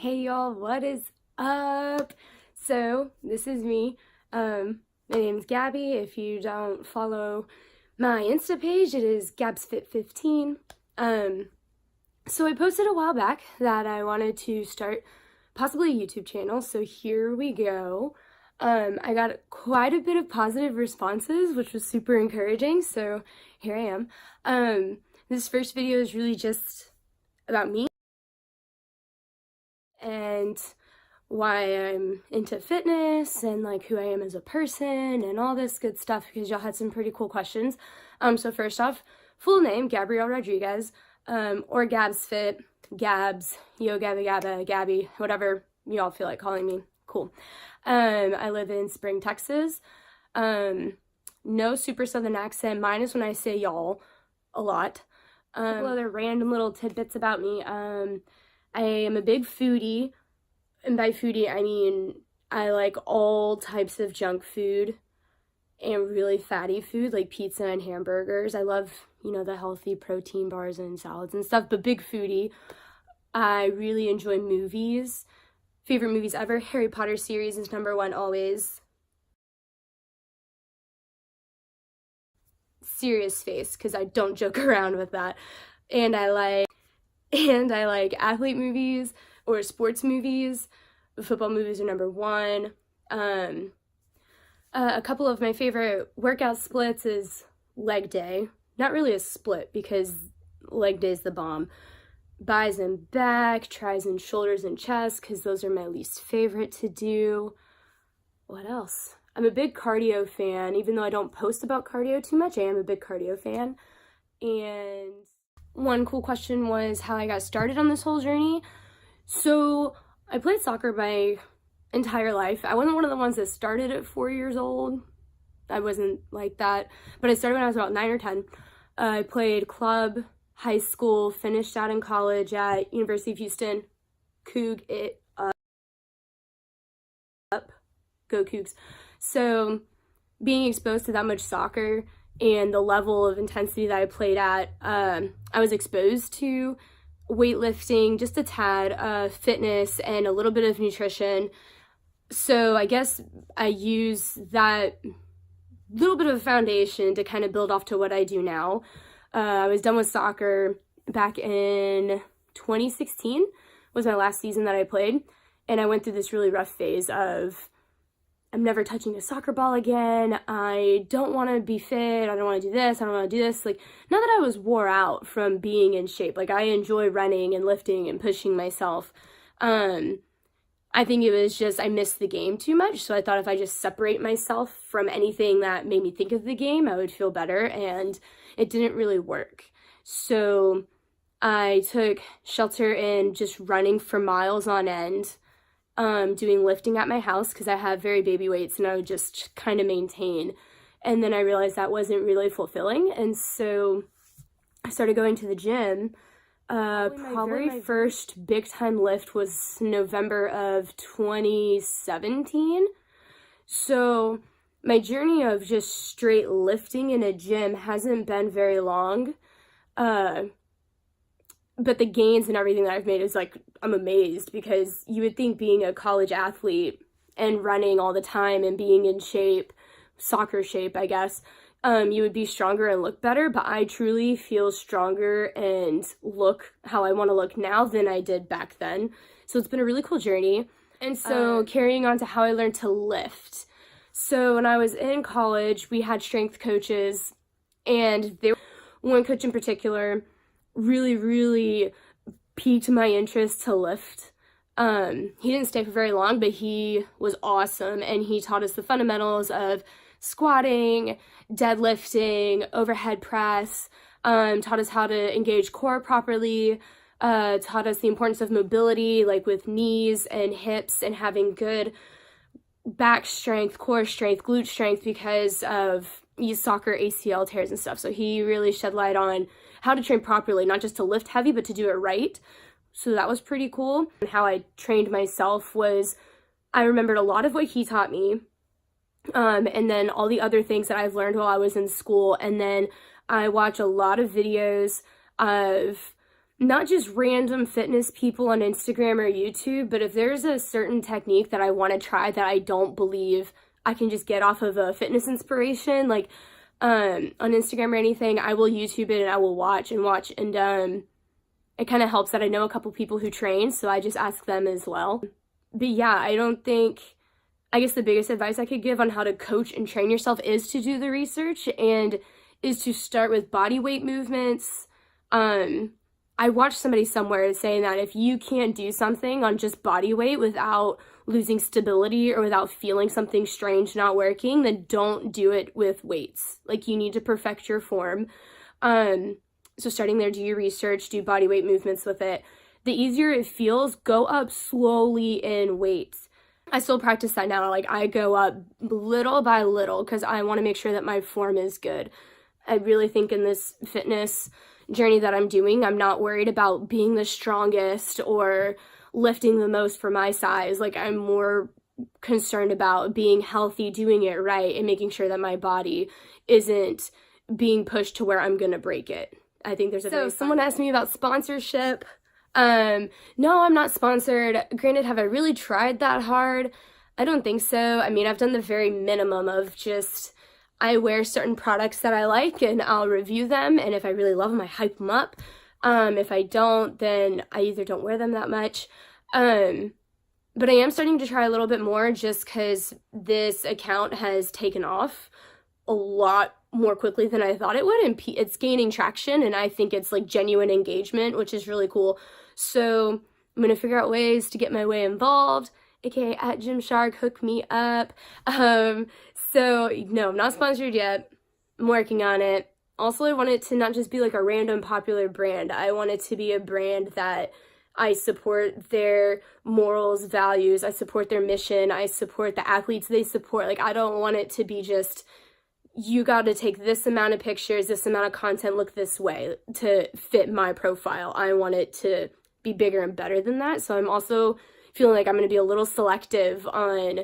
Hey y'all, what is up? So, this is me. My name's Gabby. If you don't follow my Insta page, it is GabsFit15. So I posted a while back that I wanted to start possibly a YouTube channel, so here we go. I got quite a bit of positive responses, which was super encouraging, so here I am. This first video is really just about me and why I'm into fitness and like who I am as a person and all this good stuff, because y'all had some pretty cool questions. So first off, full name Gabrielle Rodriguez, or Gabs Fit, Gabs, Yo Gabby Gabba, Gabby, whatever y'all feel like calling me. Cool. I live in Spring, Texas. No super southern accent, minus when I say y'all a lot. A couple other random little tidbits about me. I am a big foodie, and by foodie I mean I like all types of junk food and really fatty food like pizza and hamburgers. I love, the healthy protein bars and salads and stuff, but big foodie. I really enjoy movies. Favorite movies ever, Harry Potter series is #1 always. Serious face, because I don't joke around with that. And I like athlete movies or sports movies. Football movies are #1. A couple of my favorite workout splits is leg day. Not really a split because leg day is the bomb. Buys and back, tries and shoulders and chest, because those are my least favorite to do. What else? I'm a big cardio fan. Even though I don't post about cardio too much, I am a big cardio fan. And one cool question was how I got started on this whole journey. So I played soccer my entire life. I wasn't one of the ones that started at 4 years old. I wasn't like that. But I started when I was about 9 or 10. I played club, high school, finished out in college at University of Houston. Coug it up. Go Cougs. So being exposed to that much soccer and the level of intensity that I played at, I was exposed to weightlifting, just a tad, fitness, and a little bit of nutrition. So I guess I use that little bit of a foundation to kind of build off to what I do now. I was done with soccer back in 2016 was my last season that I played, and I went through this really rough phase of I'm never touching a soccer ball again. I don't want to be fit. I don't want to do this. I don't want to do this. Like, not that I was wore out from being in shape. Like, I enjoy running and lifting and pushing myself. I think it was just I missed the game too much. So I thought if I just separate myself from anything that made me think of the game, I would feel better. And it didn't really work. So I took shelter in just running for miles on end. Doing lifting at my house because I have very baby weights and I would just kind of maintain. And then I realized that wasn't really fulfilling. And so I started going to the gym. Probably my first big time lift was November of 2017. So my journey of just straight lifting in a gym hasn't been very long. But the gains and everything that I've made is like, I'm amazed, because you would think being a college athlete and running all the time and being in shape, soccer shape, I guess, you would be stronger and look better. But I truly feel stronger and look how I want to look now than I did back then. So it's been a really cool journey. And so carrying on to how I learned to lift. So when I was in college, we had strength coaches, and one coach in particular really piqued my interest to lift. He didn't stay for very long, but he was awesome, and he taught us the fundamentals of squatting, deadlifting, overhead press, taught us how to engage core properly, taught us the importance of mobility, like with knees and hips, and having good back strength, core strength, glute strength, because of soccer ACL tears and stuff. So he really shed light on how to train properly, not just to lift heavy, but to do it right. So that was pretty cool. And how I trained myself was I remembered a lot of what he taught me, and then all the other things that I've learned while I was in school. And then I watch a lot of videos of not just random fitness people on Instagram or YouTube, but if there's a certain technique that I want to try that I don't believe I can just get off of a fitness inspiration, like on Instagram or anything, I will YouTube it and I will watch. And it kind of helps that I know a couple people who train, so I just ask them as well. But yeah, I guess the biggest advice I could give on how to coach and train yourself is to do the research and is to start with body weight movements. I watched somebody somewhere saying that if you can't do something on just body weight without losing stability or without feeling something strange not working, then don't do it with weights. Like, you need to perfect your form. So starting there, do your research, do body weight movements with it. The easier it feels, go up slowly in weights. I still practice that now. Like, I go up little by little because I want to make sure that my form is good. I really think in this fitness journey that I'm doing, I'm not worried about being the strongest or lifting the most for my size. Like, I'm more concerned about being healthy, doing it right, and making sure that my body isn't being pushed to where I'm gonna break it. I think there's someone asked me about sponsorship. No, I'm not sponsored. Granted, have I really tried that hard? I don't think so. I mean, I've done the very minimum of just, I wear certain products that I like and I'll review them, and if I really love them, I hype them up. If I don't, then I either don't wear them that much. But I am starting to try a little bit more just because this account has taken off a lot more quickly than I thought it would, and it's gaining traction, and I think it's like genuine engagement, which is really cool. So I'm gonna figure out ways to get my way involved, aka at Gymshark, hook me up. So no, I'm not sponsored yet. I'm working on it. Also, I want it to not just be like a random popular brand. I want it to be a brand that I support their morals, values, I support their mission, I support the athletes they support. Like, I don't want it to be just, you got to take this amount of pictures, this amount of content, look this way to fit my profile. I want it to be bigger and better than that. So I'm also feeling like I'm going to be a little selective on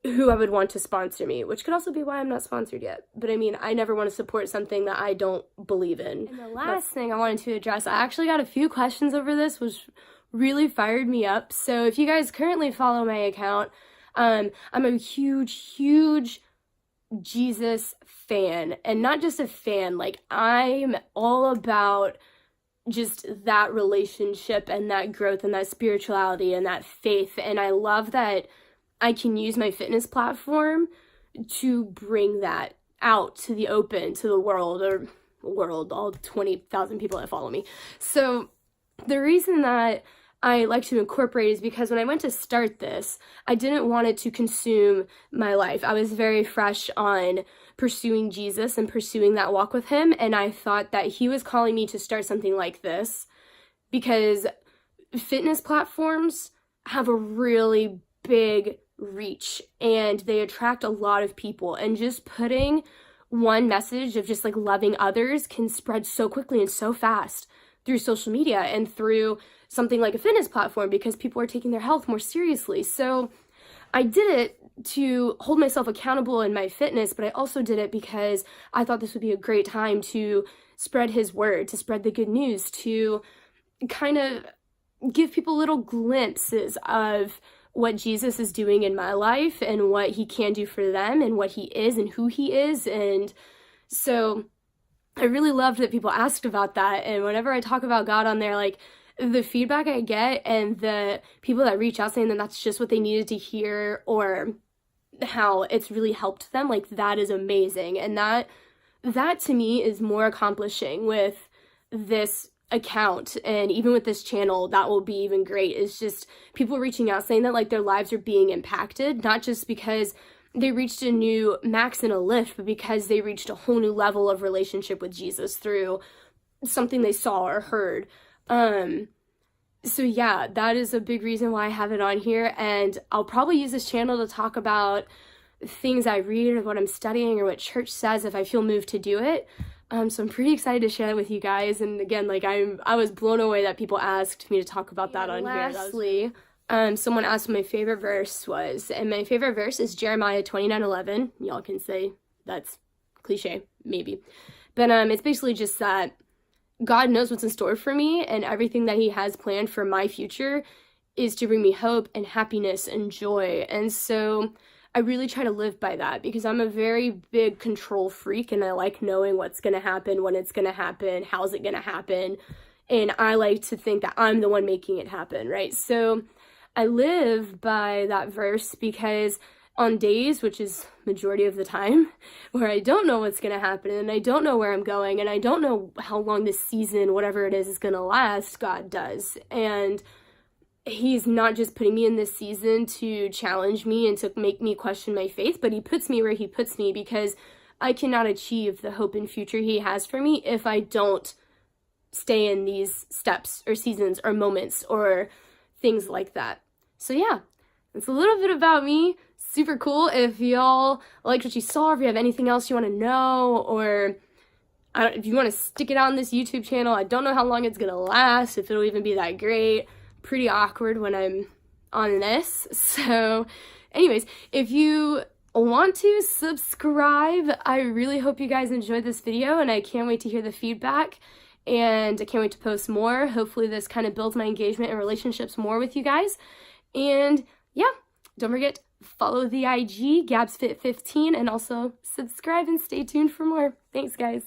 who I would want to sponsor me, which could also be why I'm not sponsored yet. But I mean, I never want to support something that I don't believe in. And the last thing I wanted to address, I actually got a few questions over this, which really fired me up. So if you guys currently follow my account, I'm a huge Jesus fan, and not just a fan, like, I'm all about just that relationship and that growth and that spirituality and that faith, and I love that I can use my fitness platform to bring that out to the open, to the world, all 20,000 people that follow me. So the reason that I like to incorporate is because when I went to start this, I didn't want it to consume my life. I was very fresh on pursuing Jesus and pursuing that walk with him, and I thought that he was calling me to start something like this because fitness platforms have a really big reach and they attract a lot of people, and just putting one message of just like loving others can spread so quickly and so fast through social media and through something like a fitness platform because people are taking their health more seriously. So I did it to hold myself accountable in my fitness, but I also did it because I thought this would be a great time to spread his word, to spread the good news, to kind of give people little glimpses of what Jesus is doing in my life and what he can do for them and what he is and who he is. And so I really loved that people asked about that. And whenever I talk about God on there, like, the feedback I get and the people that reach out saying that that's just what they needed to hear or how it's really helped them, like, that is amazing. And that to me is more accomplishing with this account, and even with this channel, that will be even great. It's just people reaching out saying that, like, their lives are being impacted, not just because they reached a new max in a lift, but because they reached a whole new level of relationship with Jesus through something they saw or heard. So yeah, that is a big reason why I have it on here, and I'll probably use this channel to talk about things I read or what I'm studying or what church says if I feel moved to do it. So I'm pretty excited to share that with you guys. And again, like, I was blown away that people asked me to talk about that on here. Lastly, someone asked what my favorite verse was, and my favorite verse is Jeremiah 29:11. Y'all can say that's cliche, maybe, but it's basically just that God knows what's in store for me, and everything that he has planned for my future is to bring me hope and happiness and joy. And so I really try to live by that, because I'm a very big control freak, and I like knowing what's going to happen, when it's going to happen, how's it going to happen. And I like to think that I'm the one making it happen, right? So I live by that verse, because on days, which is majority of the time, where I don't know what's going to happen, and I don't know where I'm going, and I don't know how long this season, whatever it is going to last, God does. And he's not just putting me in this season to challenge me and to make me question my faith, but he puts me where he puts me, because I cannot achieve the hope and future he has for me if I don't stay in these steps or seasons or moments or things like that. So yeah, it's a little bit about me. Super cool. If y'all liked what you saw, if you have anything else you want to know, or if you want to stick it out on this YouTube channel, I don't know how long it's going to last, if it'll even be that great. Pretty awkward when I'm on this. So anyways, if you want to subscribe, I really hope you guys enjoyed this video, and I can't wait to hear the feedback, and I can't wait to post more. Hopefully this kind of builds my engagement and relationships more with you guys. And yeah, don't forget, follow the IG, GabsFit15, and also subscribe and stay tuned for more. Thanks, guys.